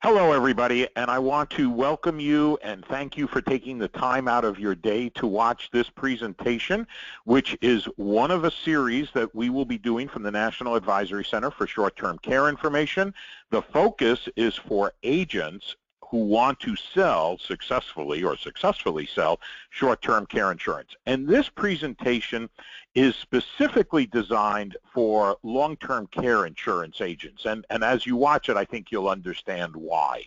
Hello, everybody, and I want to welcome you and thank you for taking the time out of your day to watch this presentation, which is one of a series that we will be doing from the National Advisory Center for Short-Term Care Information. The focus is for agents who want to sell successfully or successfully sell short-term care insurance. And this presentation is specifically designed for long-term care insurance agents. And as you watch it, I think you'll understand why.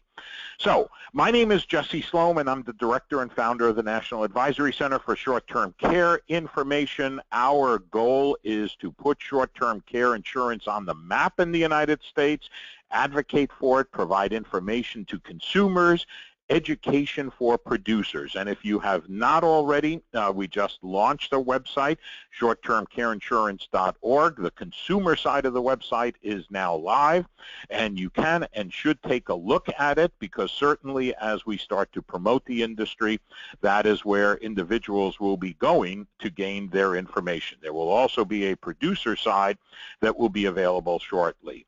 So my name is Jesse Sloan, and I'm the director and founder of the National Advisory Center for Short-Term Care Information. Our goal is to put short-term care insurance on the map in the United States, advocate for it, provide information to consumers, education for producers. And if you have not already, we just launched a website, shorttermcareinsurance.org. The consumer side of the website is now live, and you can and should take a look at it, because certainly as we start to promote the industry, that is where individuals will be going to gain their information. There will also be a producer side that will be available shortly.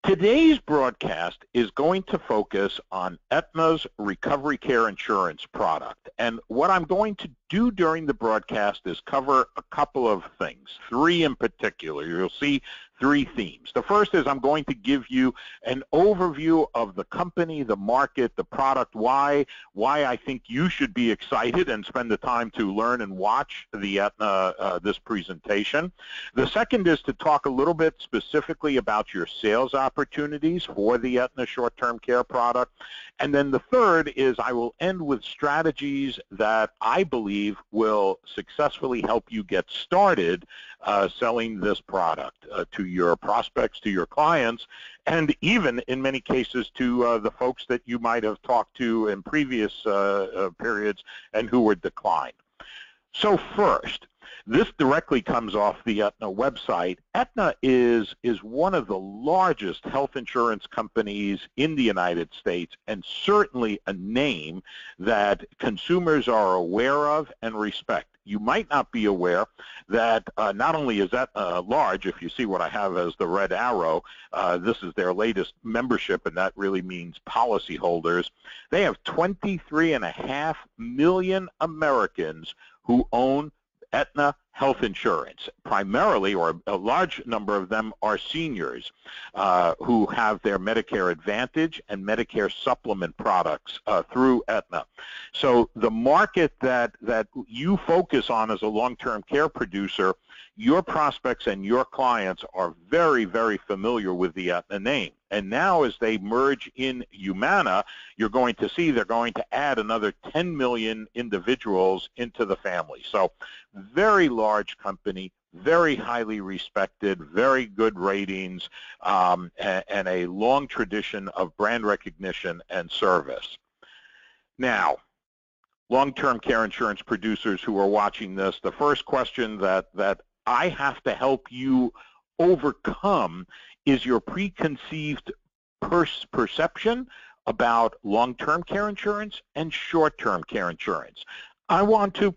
Today's broadcast is going to focus on Aetna's Recovery Care Insurance product. And what I'm going to do during the broadcast is cover a couple of things, three in particular. You'll see three themes. The first is I'm going to give you an overview of the company, the market, the product, why I think you should be excited and spend the time to learn and watch the Aetna, this presentation. The second is to talk a little bit specifically about your sales opportunities for the Aetna short-term care product. And then the third is I will end with strategies that I believe will successfully help you get started selling this product to your prospects, to your clients, and even in many cases to the folks that you might have talked to in previous periods and who were declined. So first, this directly comes off the Aetna website. Aetna is one of the largest health insurance companies in the United States, and certainly a name that consumers are aware of and respect. You might not be aware that not only is Aetna large, if you see what I have as the red arrow, this is their latest membership, and that really means policyholders. They have 23.5 million Americans who own Aetna health insurance. Primarily, or a large number of them, are seniors who have their Medicare Advantage and Medicare Supplement products through Aetna. So the market that you focus on as a long-term care producer, your prospects and your clients are very, very familiar with the Aetna name. And now as they merge in Humana, you're going to see they're going to add another 10 million individuals into the family. So very large company, very highly respected, very good ratings, and a long tradition of brand recognition and service. Now, long-term care insurance producers who are watching this, the first question that I have to help you overcome is your preconceived perception about long-term care insurance and short-term care insurance. I want to,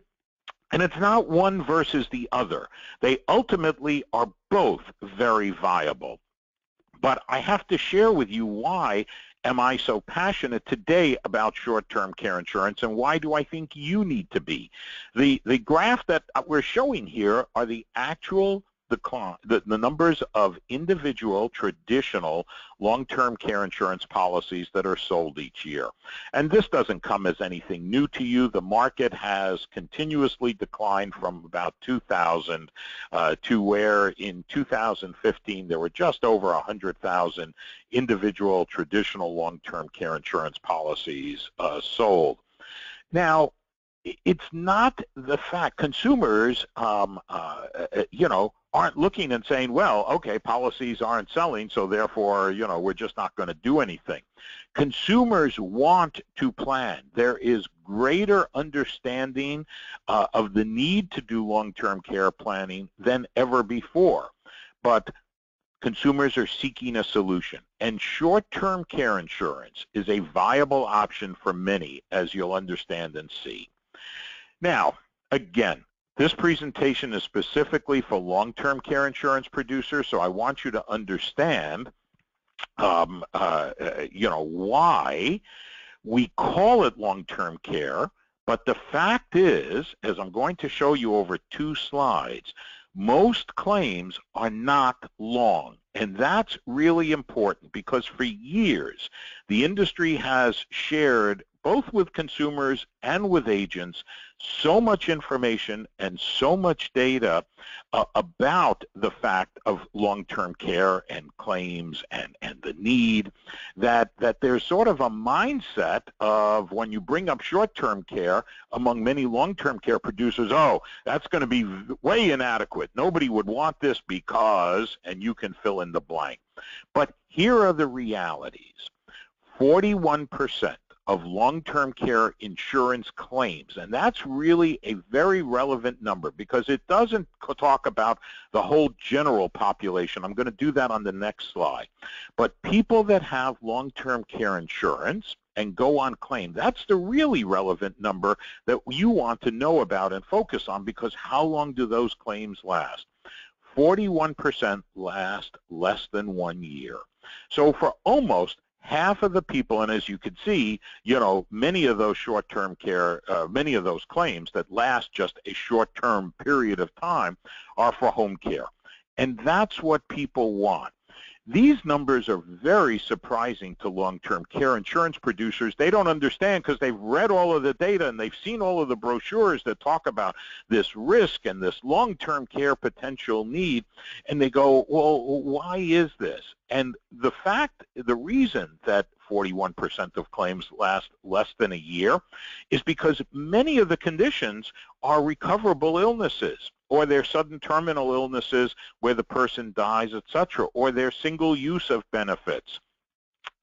and it's not one versus the other. They ultimately are both very viable. But I have to share with you why am I so passionate today about short-term care insurance, and why do I think you need to be? The graph that we're showing here are the actual the numbers of individual traditional long-term care insurance policies that are sold each year. And this doesn't come as anything new to you. The market has continuously declined from about 2000 to where in 2015 there were just over 100,000 individual traditional long-term care insurance policies sold. Now, it's not the fact consumers, aren't looking and saying, well, okay, policies aren't selling, so therefore, we're just not going to do anything. Consumers want to plan. There is greater understanding of the need to do long-term care planning than ever before. But consumers are seeking a solution, and short-term care insurance is a viable option for many, as you'll understand and see. Now, again, this presentation is specifically for long-term care insurance producers, so I want you to understand why we call it long-term care, but the fact is, as I'm going to show you over 2 slides, most claims are not long. And that's really important because for years, the industry has shared, both with consumers and with agents, so much information and so much data about the fact of long-term care and claims and the need that there's sort of a mindset of when you bring up short-term care among many long-term care producers, oh, that's going to be way inadequate. Nobody would want this because, and you can fill in the blank. But here are the realities. 41% of long-term care insurance claims, and that's really a very relevant number because it doesn't talk about the whole general population. I'm going to do that on the next slide. But people that have long-term care insurance and go on claim, that's the really relevant number that you want to know about and focus on, because how long do those claims last? 41% last less than 1 year. So for almost half of the people, and as you can see, many of those short-term care, many of those claims that last just a short-term period of time are for home care. And that's what people want. These numbers are very surprising to long-term care insurance producers. They don't understand because they've read all of the data and they've seen all of the brochures that talk about this risk and this long-term care potential need, and they go, well, why is this? And the reason that 41% of claims last less than a year is because many of the conditions are recoverable illnesses, or they're sudden terminal illnesses where the person dies, etc., or they're single use of benefits.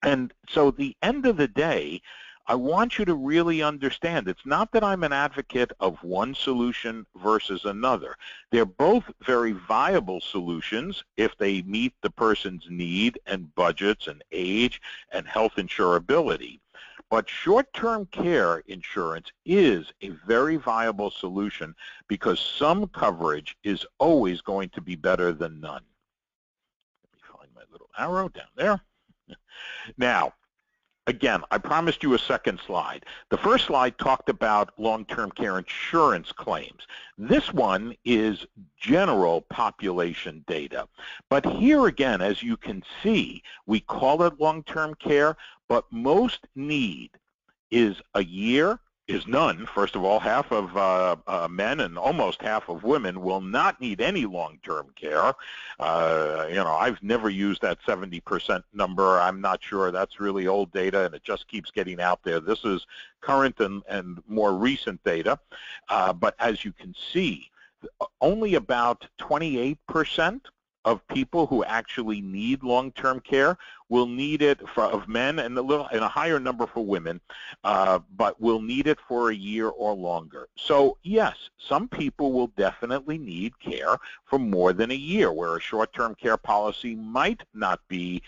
And so at the end of the day, I want you to really understand, it's not that I'm an advocate of one solution versus another. They're both very viable solutions if they meet the person's need and budgets and age and health insurability. But short-term care insurance is a very viable solution because some coverage is always going to be better than none. Let me find my little arrow down there. Now, again, I promised you a second slide. The first slide talked about long-term care insurance claims. This one is general population data. But here again, as you can see, we call it long-term care, but most need is a year, is none. First of all, half of men and almost half of women will not need any long-term care. I've never used that 70% number. I'm not sure. That's really old data, and it just keeps getting out there. This is current and more recent data. But as you can see, only about 28% of people who actually need long-term care will need it of men, and a higher number for women, but will need it for a year or longer. So yes, some people will definitely need care for more than a year, where a short-term care policy might not be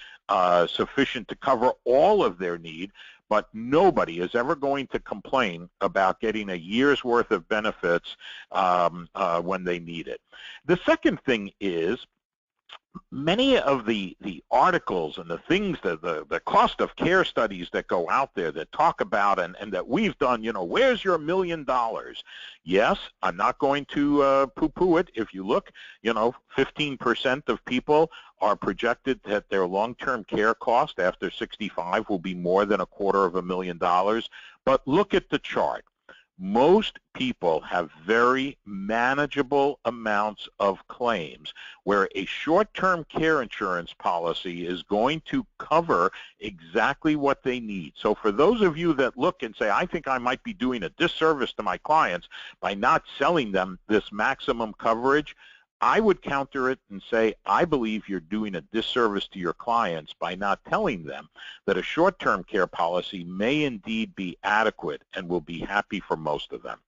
sufficient to cover all of their need, but nobody is ever going to complain about getting a year's worth of benefits when they need it. The second thing is, many of the articles and the things, the cost of care studies that go out there that talk about and that we've done, where's your $1 million? Yes, I'm not going to poo-poo it. If you look, 15% of people are projected that their long-term care cost after 65 will be more than $250,000. But look at the chart. Most people have very manageable amounts of claims, where a short-term care insurance policy is going to cover exactly what they need. So for those of you that look and say, I think I might be doing a disservice to my clients by not selling them this maximum coverage, I would counter it and say, I believe you're doing a disservice to your clients by not telling them that a short-term care policy may indeed be adequate and will be happy for most of them.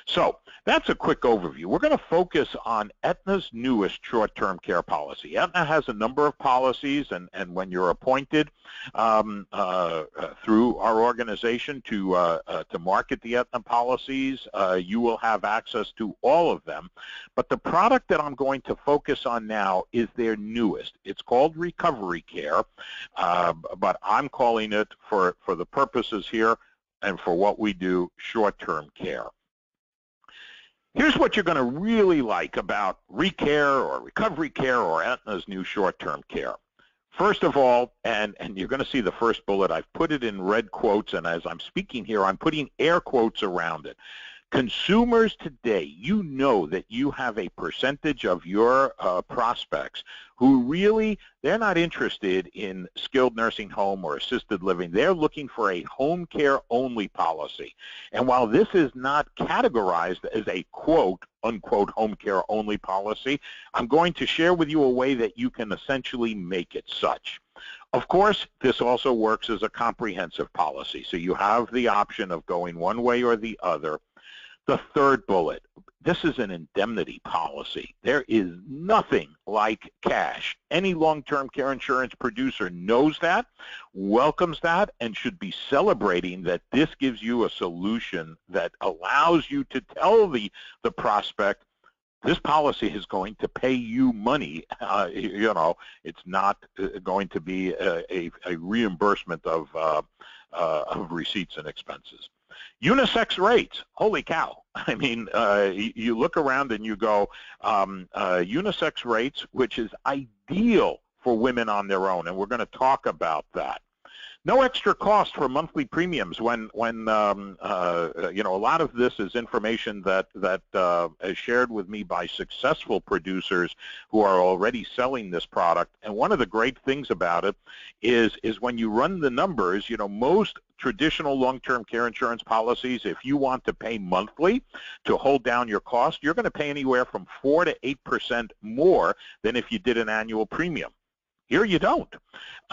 So that's a quick overview. We're going to focus on Aetna's newest short-term care policy. Aetna has a number of policies, and when you're appointed through our organization to market the Aetna policies, you will have access to all of them. But the product that I'm going to focus on now is their newest. It's called Recovery Care, but I'm calling it, for the purposes here and for what we do, short-term care. Here's what you're going to really like about ReCare or Recovery Care or Aetna's new short-term care. First of all, and you're going to see the first bullet, I've put it in red quotes, and as I'm speaking here, I'm putting air quotes around it. Consumers today, you know that you have a percentage of your prospects who really, they're not interested in skilled nursing home or assisted living. They're looking for a home care only policy. And while this is not categorized as a quote, unquote, home care only policy, I'm going to share with you a way that you can essentially make it such. Of course, this also works as a comprehensive policy. So you have the option of going one way or the other. The third bullet, this is an indemnity policy. There is nothing like cash. Any long-term care insurance producer knows that, welcomes that, and should be celebrating that this gives you a solution that allows you to tell the prospect, this policy is going to pay you money. You know, it's not going to be a reimbursement of receipts and expenses. Unisex rates, holy cow. I mean, you look around and you go, unisex rates, which is ideal for women on their own, and we're going to talk about that. No extra cost for monthly premiums when you know, a lot of this is information that is shared with me by successful producers who are already selling this product. And one of the great things about it is when you run the numbers, you know, most traditional long-term care insurance policies, if you want to pay monthly to hold down your cost, you're going to pay anywhere from 4 to 8% more than if you did an annual premium. Here you don't.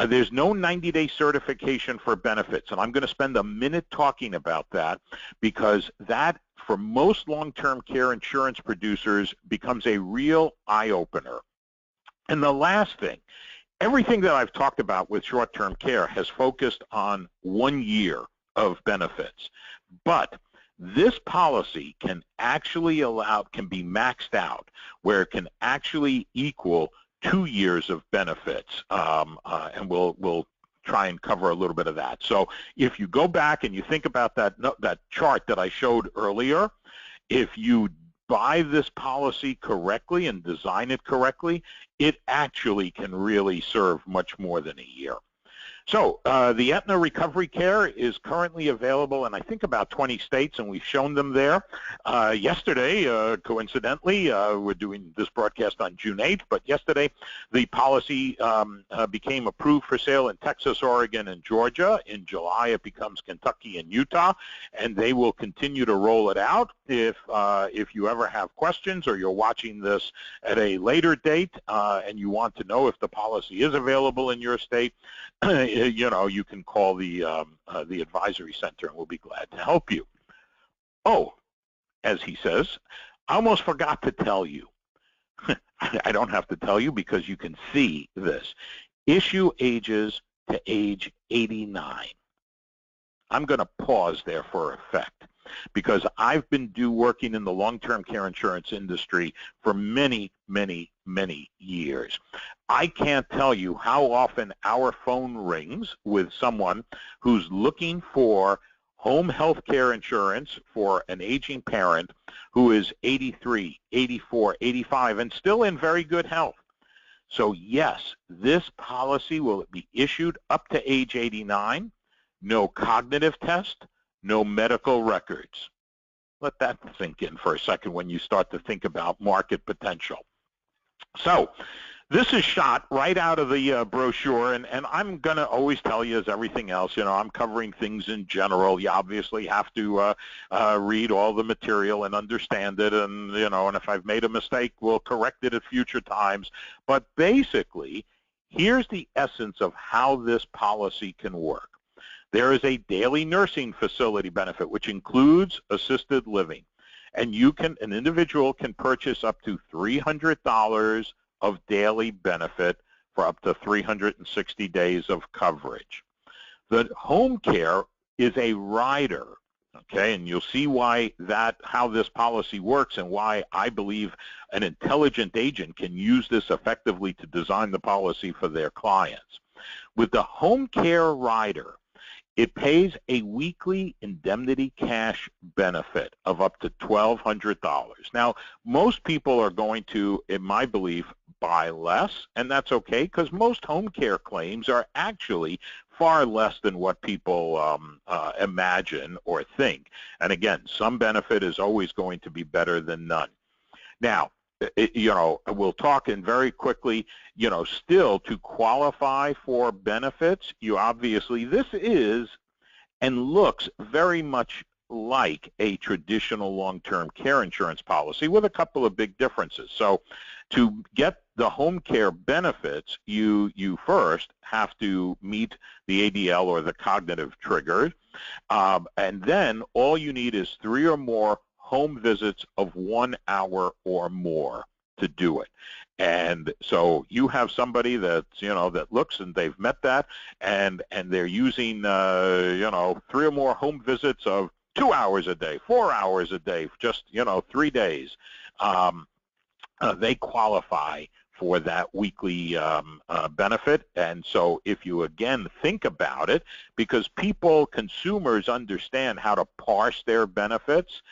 There's no 90-day certification for benefits, and I'm going to spend a minute talking about that because that, for most long-term care insurance producers, becomes a real eye-opener. And the last thing, everything that I've talked about with short-term care has focused on 1 year of benefits, but this policy can actually can be maxed out, where it can actually equal 2 years of benefits, and we'll try and cover a little bit of that. So if you go back and you think about that chart that I showed earlier, if you buy this policy correctly and design it correctly, it actually can really serve much more than a year. So the Aetna Recovery Care is currently available in, I think, about 20 states, and we've shown them there. Yesterday, coincidentally, we're doing this broadcast on June 8th, but yesterday the policy became approved for sale in Texas, Oregon, and Georgia. In July, it becomes Kentucky and Utah, and they will continue to roll it out. If you ever have questions or you're watching this at a later date and you want to know if the policy is available in your state, you know, you can call the advisory center and we'll be glad to help you. Oh, as he says, I almost forgot to tell you. I don't have to tell you because you can see this. Issue ages to age 89. I'm going to pause there for effect because I've been working in the long-term care insurance industry for many, many, many years. I can't tell you how often our phone rings with someone who's looking for home health care insurance for an aging parent who is 83, 84, 85, and still in very good health. So yes, this policy will be issued up to age 89, no cognitive test, no medical records. Let that sink in for a second when you start to think about market potential. So this is shot right out of the brochure, and I'm going to always tell you, as everything else, you know, I'm covering things in general. You obviously have to read all the material and understand it, and, you know, and if I've made a mistake, we'll correct it at future times. But basically, here's the essence of how this policy can work. There is a daily nursing facility benefit, which includes assisted living. And an individual can purchase up to $300 of daily benefit for up to 360 days of coverage. The home care is a rider, okay, and you'll see how this policy works and why I believe an intelligent agent can use this effectively to design the policy for their clients. With the home care rider, it pays a weekly indemnity cash benefit of up to $1,200. Now, most people are going to, in my belief, buy less, and that's okay because most home care claims are actually far less than what people imagine or think. And again, some benefit is always going to be better than none. Now, we'll talk in very quickly, still to qualify for benefits, this is and looks very much like a traditional long-term care insurance policy with a couple of big differences. So to get the home care benefits, you first have to meet the ADL or the cognitive trigger, and then all you need is 3 or more home visits of 1 hour or more to do it. And so you have somebody that's, that looks and they've met that, and they're using, 3 or more home visits of 2 hours a day, 4 hours a day, just, 3 days. They qualify for that weekly benefit. And so if you, again, think about it, because consumers understand how to parse their benefits,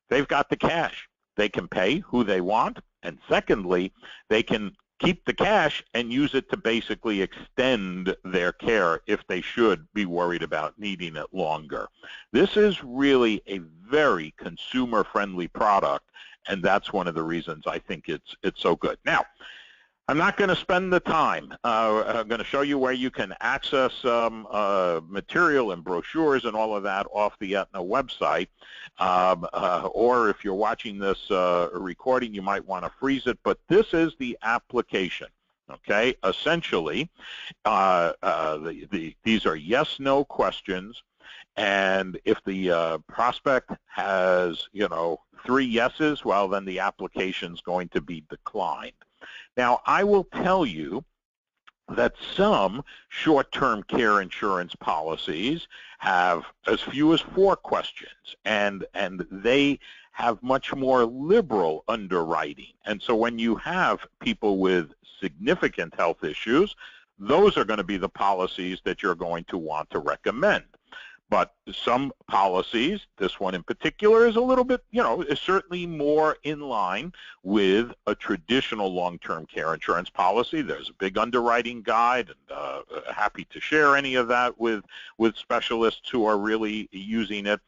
they've got the cash. They can pay who they want. And secondly, they can keep the cash and use it to basically extend their care if they should be worried about needing it longer. This is really a very consumer-friendly product, and that's one of the reasons I think it's so good. Now, I'm not going to spend the time. I'm going to show you where you can access material and brochures and all of that off the Aetna website. Or if you're watching this recording, you might want to freeze it. But this is the application. Okay, essentially, these are yes/no questions. And if the prospect has, 3 yeses, well, then the application's going to be declined. Now, I will tell you that some short-term care insurance policies have as few as 4 questions, and they have much more liberal underwriting. And so when you have people with significant health issues, those are going to be the policies that you're going to want to recommend. But some policies, this one in particular, is a little bit, is certainly more in line with a traditional long-term care insurance policy. There's a big underwriting guide, and happy to share any of that with specialists who are really using it.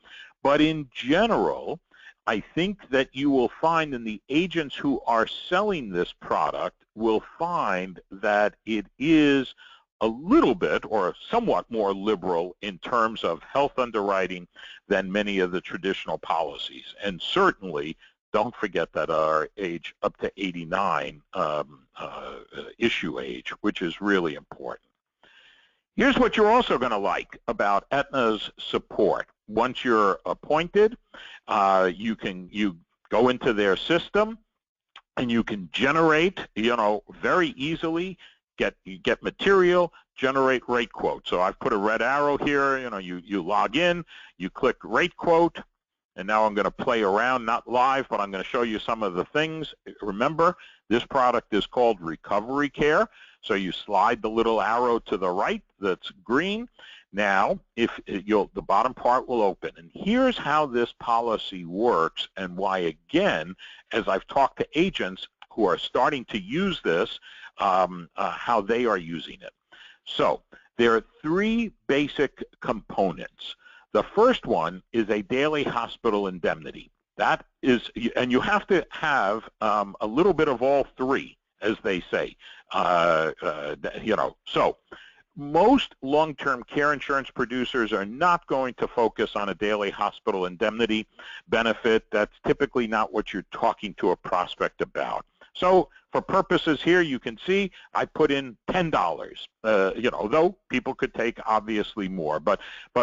But in general, I think that you will find, and the agents who are selling this product will find that it is a little bit or somewhat more liberal in terms of health underwriting than many of the traditional policies. And certainly, don't forget that our age up to 89 issue age, which is really important. Here's what you're also going to like about Aetna's support. Once you're appointed, you go into their system and you can generate, very easily get material, generate rate quote. So I've put a red arrow here. You log in, you click rate quote, and now I'm going to play around, not live, but I'm going to show you some of the things. Remember, this product is called Recovery Care. So you slide the little arrow to the right that's green. Now, the bottom part will open. And here's how this policy works and why, again, as I've talked to agents who are starting to use this, how they are using it. So there are 3 basic components. The first one is a daily hospital indemnity. That is, and you have to have a little bit of all 3, as they say. So most long-term care insurance producers are not going to focus on a daily hospital indemnity benefit. That's typically not what you're talking to a prospect about. So for purposes here, you can see I put in $10, though people could take obviously more. But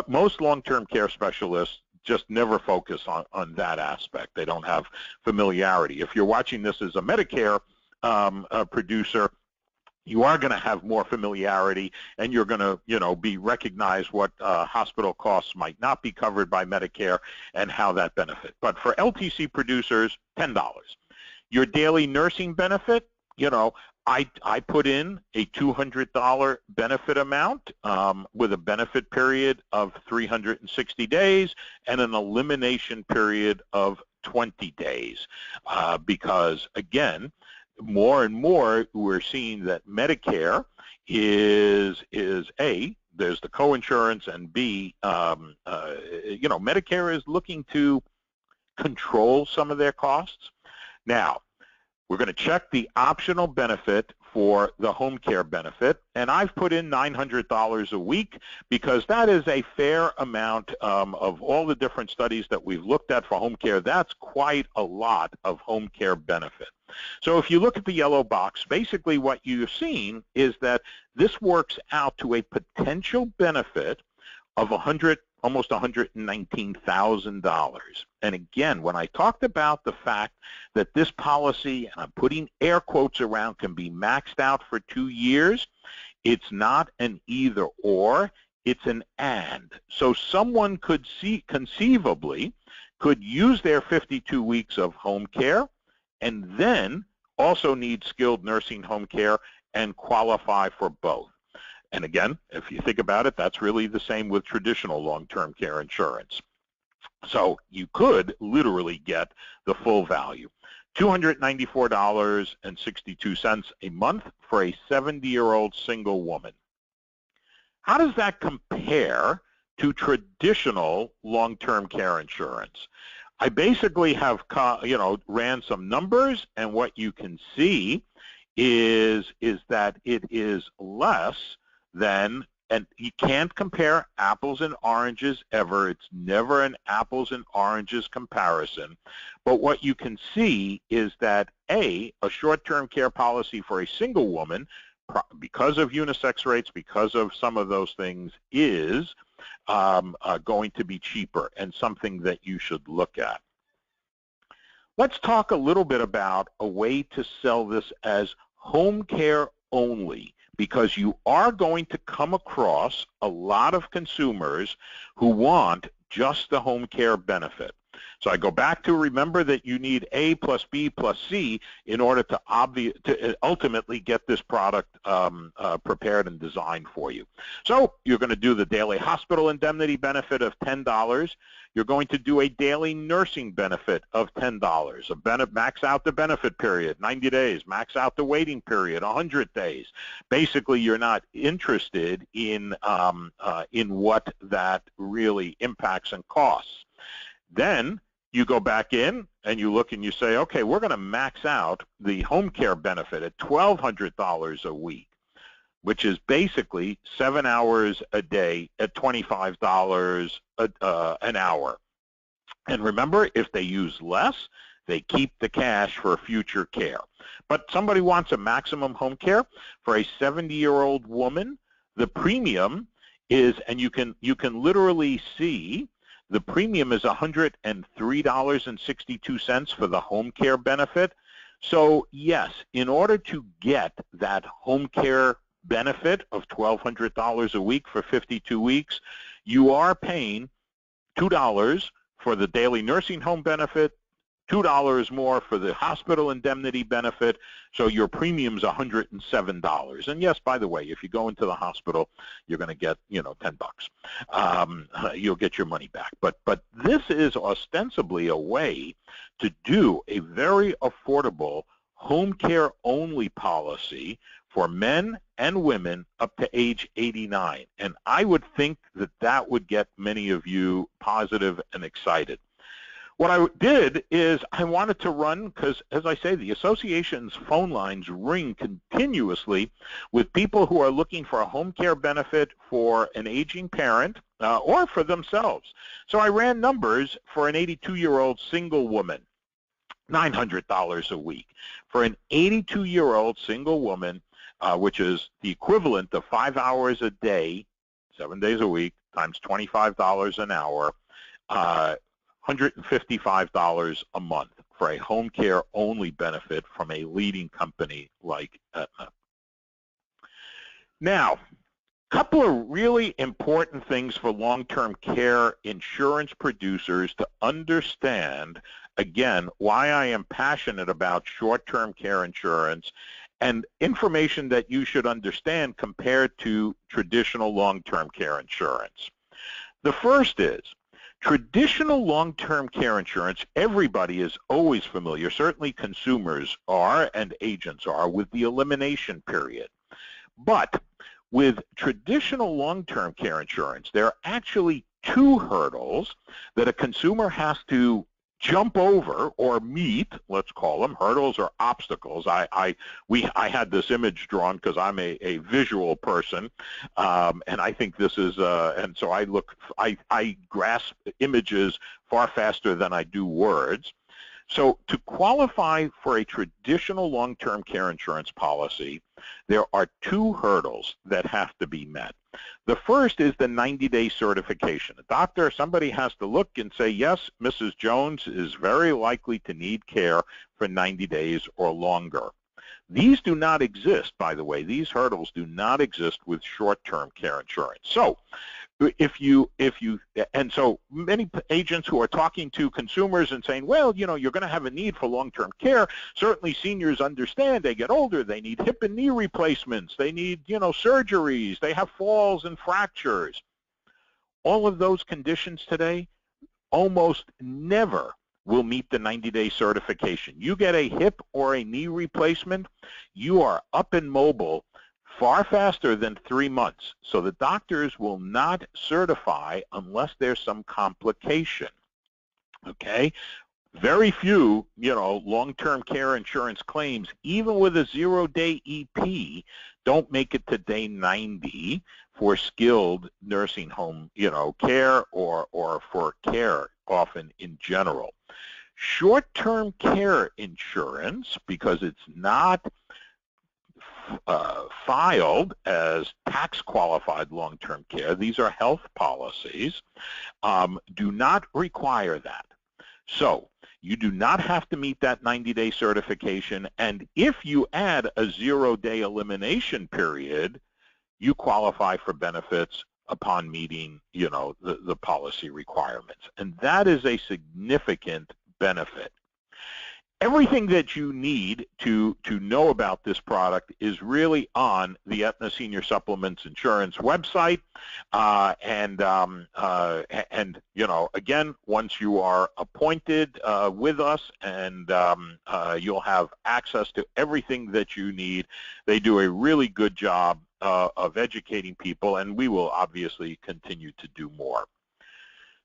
most long-term care specialists just never focus on that aspect. They don't have familiarity. If you're watching this as a Medicare producer, you are going to have more familiarity, and you're going to, be recognized what hospital costs might not be covered by Medicare and how that benefit. But for LTC producers, $10. Your daily nursing benefit, I put in a $200 benefit amount with a benefit period of 360 days and an elimination period of 20 days because, again, more and more we're seeing that Medicare is A, there's the coinsurance, and B, Medicare is looking to control some of their costs. Now, we're going to check the optional benefit for the home care benefit, and I've put in $900 a week because that is a fair amount of all the different studies that we've looked at for home care. That's quite a lot of home care benefit. So if you look at the yellow box, basically what you're seeing is that this works out to a potential benefit of almost $119,000. And again, when I talked about the fact that this policy, and I'm putting air quotes around, can be maxed out for 2 years, it's not an either or, it's an and. So someone could conceivably could use their 52 weeks of home care and then also need skilled nursing home care and qualify for both. And again, if you think about it, that's really the same with traditional long-term care insurance. So you could literally get the full value. $294.62 a month for a 70-year-old single woman. How does that compare to traditional long-term care insurance? I basically have, ran some numbers, and what you can see is that it is less than, and you can't compare apples and oranges ever. It's never an apples and oranges comparison. But what you can see is that a short-term care policy for a single woman, because of unisex rates, because of some of those things, is going to be cheaper and something that you should look at. Let's talk a little bit about a way to sell this as home care only, because you are going to come across a lot of consumers who want just the home care benefit. So I go back to remember that you need A plus B plus C in order to ultimately get this product prepared and designed for you. So you're going to do the daily hospital indemnity benefit of $10. You're going to do a daily nursing benefit of $10. Max out the benefit period, 90 days. Max out the waiting period, 100 days. Basically, you're not interested in what that really impacts and costs. Then you go back in and you look and you say, okay, we're going to max out the home care benefit at $1,200 a week, which is basically 7 hours a day at $25 an hour. And remember, if they use less, they keep the cash for future care. But somebody wants a maximum home care for a 70-year-old woman. The premium is, and you can literally see, the premium is $103.62 for the home care benefit. So yes, in order to get that home care benefit of $1,200 a week for 52 weeks, you are paying $2 for the daily nursing home benefit, $2 more for the hospital indemnity benefit, so your premium's $107. And yes, by the way, if you go into the hospital, you're going to get, $10. You'll get your money back. But this is ostensibly a way to do a very affordable home care only policy for men and women up to age 89. And I would think that that would get many of you positive and excited. What I did is I wanted to run, because as I say, the association's phone lines ring continuously with people who are looking for a home care benefit for an aging parent or for themselves. So I ran numbers for an 82-year-old single woman, $900 a week. For an 82-year-old single woman, which is the equivalent of 5 hours a day, 7 days a week, times $25 an hour, $155 a month for a home care only benefit from a leading company like Aetna. Now, a couple of really important things for long-term care insurance producers to understand, again, why I am passionate about short-term care insurance and information that you should understand compared to traditional long-term care insurance. The first is, traditional long-term care insurance, everybody is always familiar, certainly consumers are and agents are, with the elimination period. But with traditional long-term care insurance, there are actually two hurdles that a consumer has to jump over or meet, let's call them hurdles or obstacles. I had this image drawn because I'm a visual person, and I think this is and so I grasp images far faster than I do words. So to qualify for a traditional long-term care insurance policy, there are two hurdles that have to be met. The first is the 90-day certification. A doctor, somebody has to look and say, yes, Mrs. Jones is very likely to need care for 90 days or longer. These do not exist, by the way. These hurdles do not exist with short-term care insurance. So and so many agents who are talking to consumers and saying, well, you know, you're going to have a need for long-term care. Certainly seniors understand, they get older, they need hip and knee replacements, they need, you know, surgeries, they have falls and fractures. All of those conditions today almost never will meet the 90-day certification. You get a hip or a knee replacement, you are up and mobile far faster than 3 months. So the doctors will not certify unless there's some complication, okay? Very few, you know, long-term care insurance claims, even with a 0-day EP, don't make it to day 90 for skilled nursing home, you know, care or for care often in general. Short-term care insurance, because it's not filed as tax-qualified long-term care, these are health policies, do not require that. So you do not have to meet that 90-day certification, and if you add a 0-day elimination period, you qualify for benefits upon meeting, you know, the policy requirements. And that is a significant benefit. Everything that you need to know about this product is really on the Aetna Senior Supplements Insurance website, and you know, again, once you are appointed with us, and you'll have access to everything that you need. They do a really good job of educating people, and we will obviously continue to do more.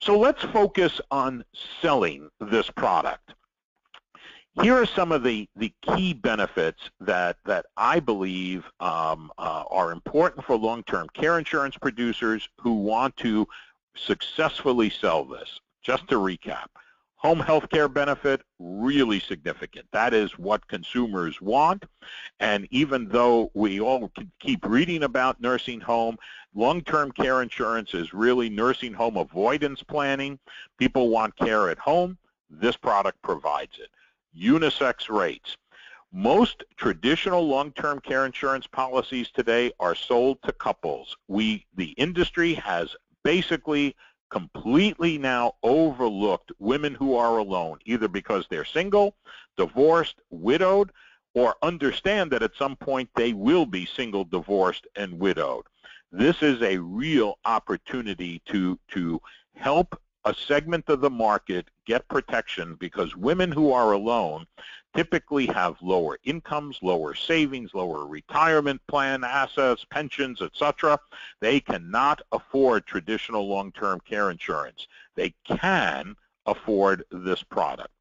So let's focus on selling this product. Here are some of the key benefits that I believe are important for long-term care insurance producers who want to successfully sell this. Just to recap, home health care benefit, really significant. That is what consumers want. And even though we all keep reading about nursing home, long-term care insurance is really nursing home avoidance planning. People want care at home. This product provides it. Unisex rates. Most traditional long-term care insurance policies today are sold to couples. The industry has basically completely now overlooked women who are alone, either because they're single, divorced, widowed, or understand that at some point they will be single, divorced, and widowed. This is a real opportunity to help a segment of the market get protection, because women who are alone typically have lower incomes, lower savings, lower retirement plan assets, pensions, etc. They cannot afford traditional long-term care insurance. They can afford this product.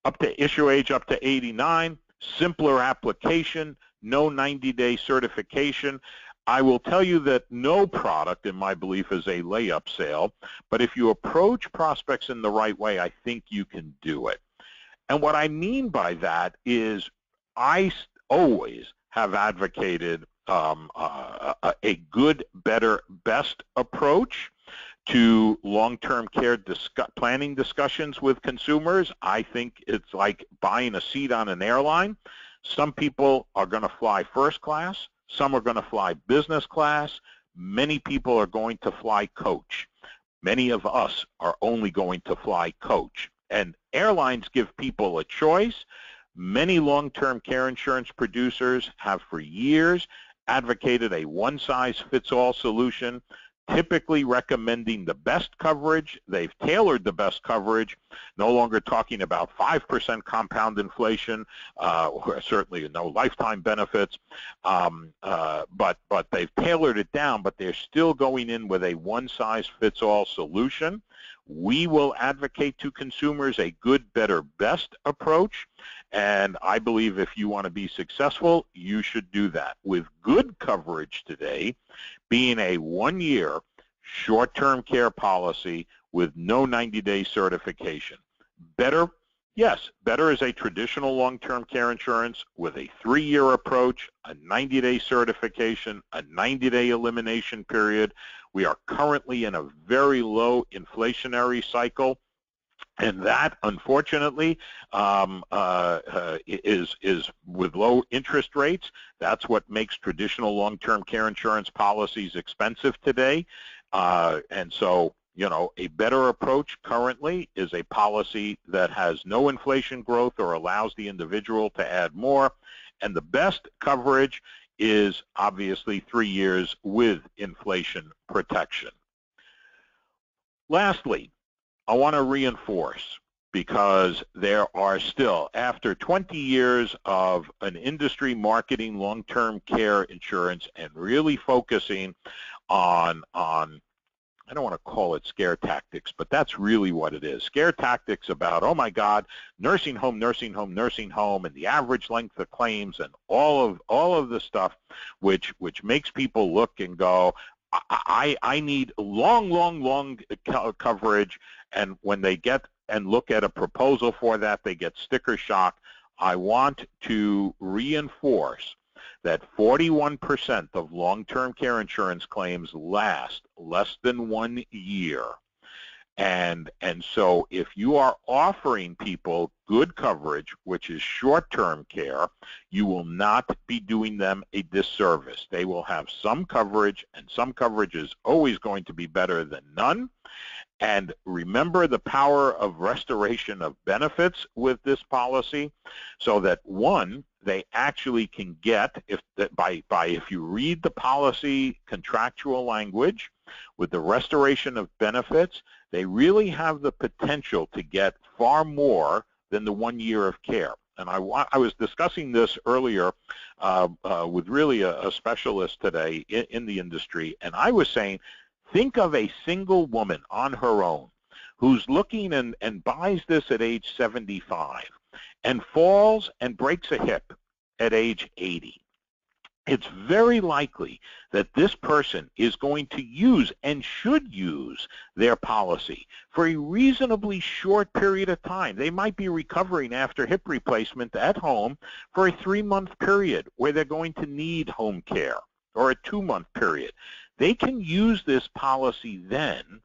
Up to issue age up to 89, simpler application, no 90-day certification. I will tell you that no product, in my belief, is a layup sale, but if you approach prospects in the right way, I think you can do it. And what I mean by that is I always have advocated a good, better, best approach to long-term care planning discussions with consumers. I think it's like buying a seat on an airline. Some people are going to fly first class. Some are going to fly business class. Many people are going to fly coach. Many of us are only going to fly coach. And airlines give people a choice. Many long-term care insurance producers have for years advocated a one-size-fits-all solution, typically recommending the best coverage. They've tailored the best coverage, no longer talking about 5% compound inflation, or certainly no lifetime benefits, but they've tailored it down, but they're still going in with a one-size-fits-all solution. We will advocate to consumers a good, better, best approach, and I believe if you want to be successful, you should do that. With good coverage today being a one-year short-term care policy with no 90-day certification. Better, yes, better is a traditional long-term care insurance with a 3-year approach, a 90-day certification, a 90-day elimination period. We are currently in a very low inflationary cycle, and that, unfortunately, is with low interest rates. That's what makes traditional long-term care insurance policies expensive today. And so, you know, a better approach currently is a policy that has no inflation growth or allows the individual to add more. And the best coverage is obviously 3 years with inflation protection. Lastly, I want to reinforce, because there are still, after 20 years of an industry marketing long-term care insurance and really focusing on I don't want to call it scare tactics, but that's really what it is. Scare tactics about, oh my God, nursing home, nursing home, nursing home, and the average length of claims, and all of the stuff which makes people look and go, I need long coverage, and when they get and look at a proposal for that, they get sticker shock. I want to reinforce that 41% of long-term care insurance claims last less than 1 year. And so if you are offering people good coverage, which is short-term care, you will not be doing them a disservice. They will have some coverage, and some coverage is always going to be better than none. And remember the power of restoration of benefits with this policy, so that, one, they actually can get, if you read the policy contractual language with the restoration of benefits, they really have the potential to get far more than the 1 year of care. And I was discussing this earlier with really a specialist today in the industry, and I was saying, think of a single woman on her own who's looking and buys this at age 75 and falls and breaks a hip at age 80. It's very likely that this person is going to use and should use their policy for a reasonably short period of time. They might be recovering after hip replacement at home for a 3-month period where they're going to need home care, or a 2-month period. They can use this policy then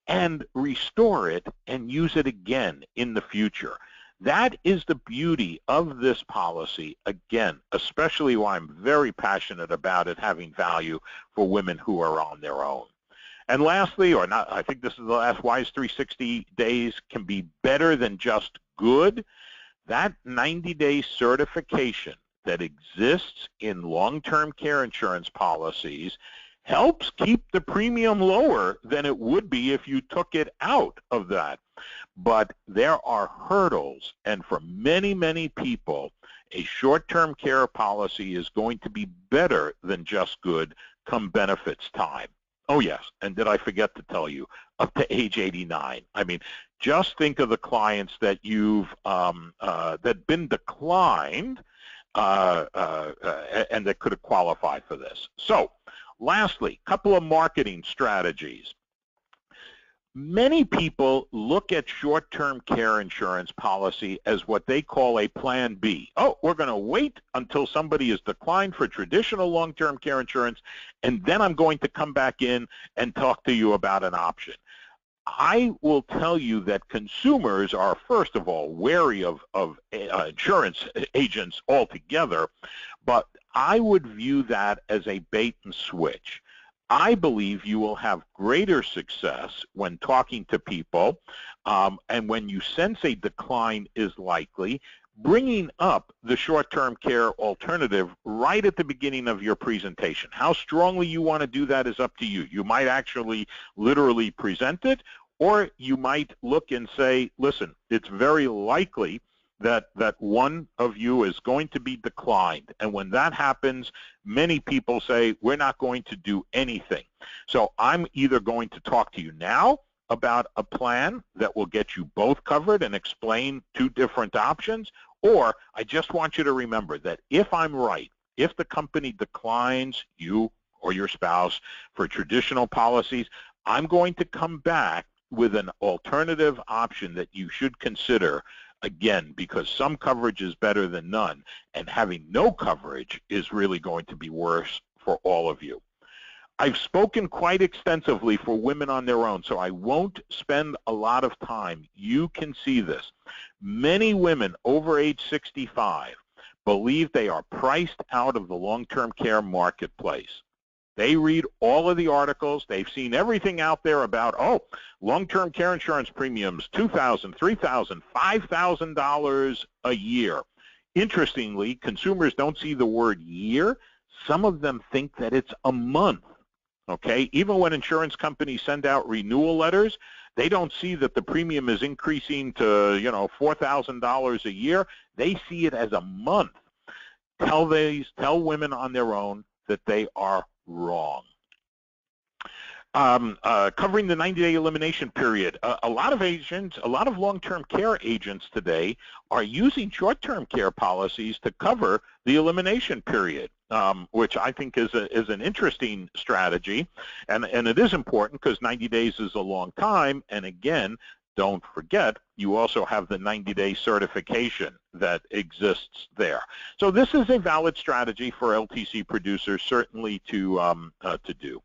and restore it and use it again in the future. That is the beauty of this policy, again, especially why I'm very passionate about it having value for women who are on their own. And lastly, or not, I think this is the last, why is 360 days can be better than just good? That 90-day certification that exists in long-term care insurance policies helps keep the premium lower than it would be if you took it out of that. But there are hurdles, and for many, many people, a short-term care policy is going to be better than just good come benefits time. Oh yes, and did I forget to tell you, up to age 89. I mean, just think of the clients that you've that been declined and that could have qualified for this. So, lastly, a couple of marketing strategies. Many people look at short-term care insurance policy as what they call a plan B. Oh, we're going to wait until somebody is declined for traditional long-term care insurance, and then I'm going to come back in and talk to you about an option. I will tell you that consumers are, first of all, wary of insurance agents altogether, but I would view that as a bait and switch. I believe you will have greater success when talking to people, and when you sense a decline is likely, bringing up the short-term care alternative right at the beginning of your presentation. How strongly you want to do that is up to you. You might actually literally present it, or you might look and say, listen, it's very likely that one of you is going to be declined. And when that happens, many people say, we're not going to do anything. So I'm either going to talk to you now about a plan that will get you both covered and explain two different options, or I just want you to remember that if I'm right, if the company declines you or your spouse for traditional policies, I'm going to come back with an alternative option that you should consider. Again, because some coverage is better than none, and having no coverage is really going to be worse for all of you. I've spoken quite extensively for women on their own, so I won't spend a lot of time. You can see this. Many women over age 65 believe they are priced out of the long-term care marketplace. They read all of the articles. They've seen everything out there about, oh, long-term care insurance premiums, $2,000, $3,000, $5,000 a year. Interestingly, consumers don't see the word year. Some of them think that it's a month, okay? Even when insurance companies send out renewal letters, they don't see that the premium is increasing to, $4,000 a year. They see it as a month. Tell women on their own that they are wrong. Covering the 90-day elimination period. A lot of agents, a lot of long-term care agents today are using short-term care policies to cover the elimination period, which I think is an interesting strategy, and it is important because 90 days is a long time, and again, don't forget, you also have the 90-day certification that exists there. So this is a valid strategy for LTC producers, certainly to do.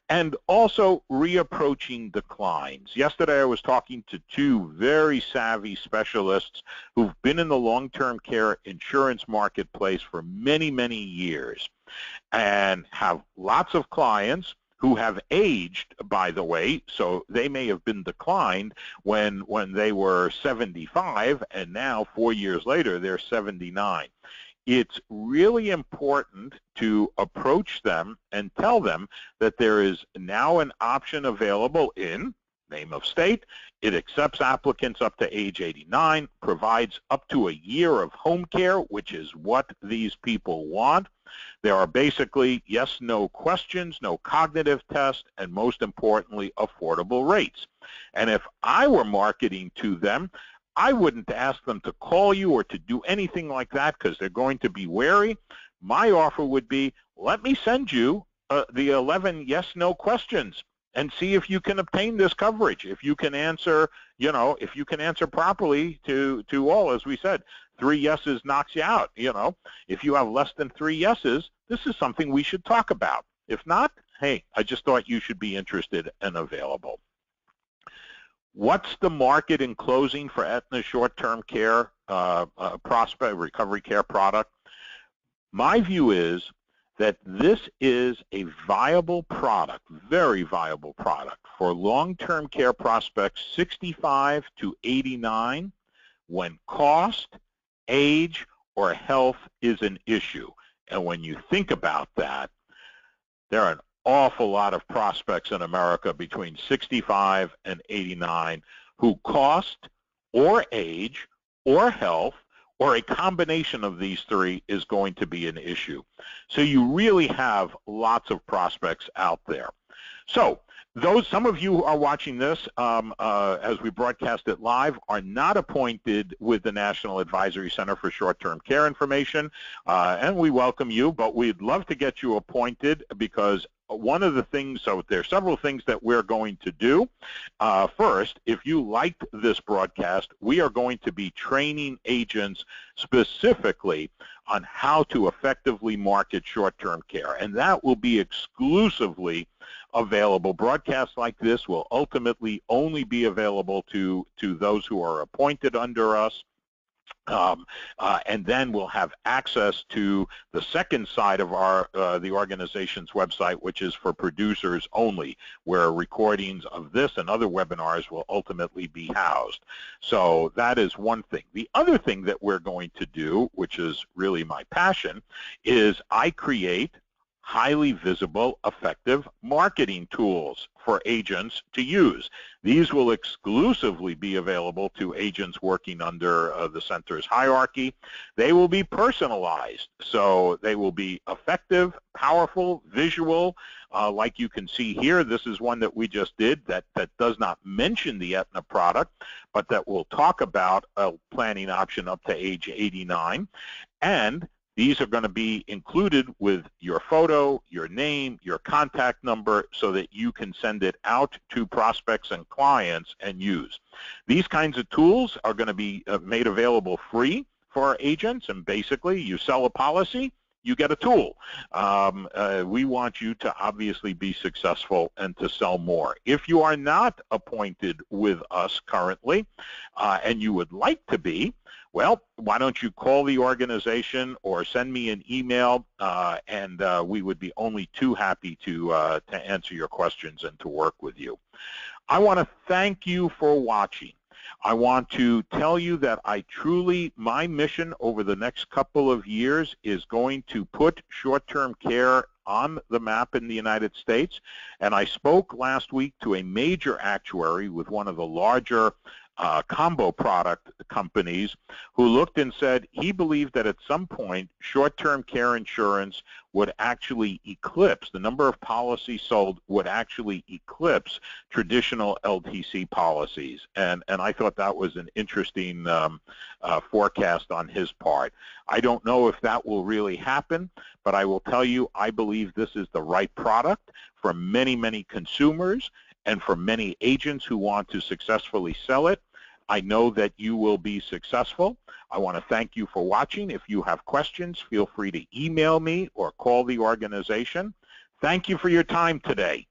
And also reapproaching declines. Yesterday I was talking to two very savvy specialists who've been in the long-term care insurance marketplace for many, many years and have lots of clients who have aged, by the way, so they may have been declined when they were 75, and now 4 years later they're 79. It's really important to approach them and tell them that there is now an option available in name of state. It accepts applicants up to age 89, provides up to a year of home care, which is what these people want. There are basically yes/no questions, no cognitive test, and most importantly, affordable rates. And if I were marketing to them, I wouldn't ask them to call you or to do anything like that because they're going to be wary. My offer would be, let me send you the 11 yes/no questions and see if you can obtain this coverage. If you can answer, if you can answer properly to all, as we said, 3 yeses knocks you out. If you have less than 3 yeses, this is something we should talk about. If not, hey, I just thought you should be interested and available. What's the market in closing for Aetna short-term care recovery care product? My view is that this is a viable product, very viable product for long-term care prospects 65 to 89 when cost, age, or health is an issue. And when you think about that, there are an awful lot of prospects in America between 65 and 89 who cost or age or health or a combination of these three is going to be an issue. So you really have lots of prospects out there. So Some of you who are watching this as we broadcast it live are not appointed with the National Advisory Center for Short-Term Care Information, and we welcome you, but we'd love to get you appointed because one of the things, so there are several things that we're going to do. First, if you liked this broadcast, we are going to be training agents specifically on how to effectively market short-term care, and that will be exclusively available. Broadcasts like this will ultimately only be available to those who are appointed under us. And then we'll have access to the second side of the organization's website, which is for producers only, where recordings of this and other webinars will ultimately be housed. So that is one thing. The other thing that we're going to do, which is really my passion, is I create highly visible, effective marketing tools for agents to use. These will exclusively be available to agents working under the center's hierarchy. They will be personalized, so they will be effective, powerful, visual, like you can see here. This is one that we just did that does not mention the Aetna product, but that will talk about a planning option up to age 89. And these are going to be included with your photo, your name, your contact number, so that you can send it out to prospects and clients and use. These kinds of tools are going to be made available free for our agents, and basically you sell a policy, you get a tool. We want you to obviously be successful and to sell more. If you are not appointed with us currently and you would like to be, well, why don't you call the organization or send me an email, and we would be only too happy to answer your questions and to work with you. I want to thank you for watching. I want to tell you that my mission over the next couple of years is going to put short-term care on the map in the United States. And I spoke last week to a major actuary with one of the larger combo product companies who looked and said he believed that at some point short-term care insurance would actually eclipse, the number of policies sold would actually eclipse traditional LTC policies. And I thought that was an interesting forecast on his part. I don't know if that will really happen, but I will tell you I believe this is the right product for many, many consumers and for many agents who want to successfully sell it. I know that you will be successful. I want to thank you for watching. If you have questions, feel free to email me or call the organization. Thank you for your time today.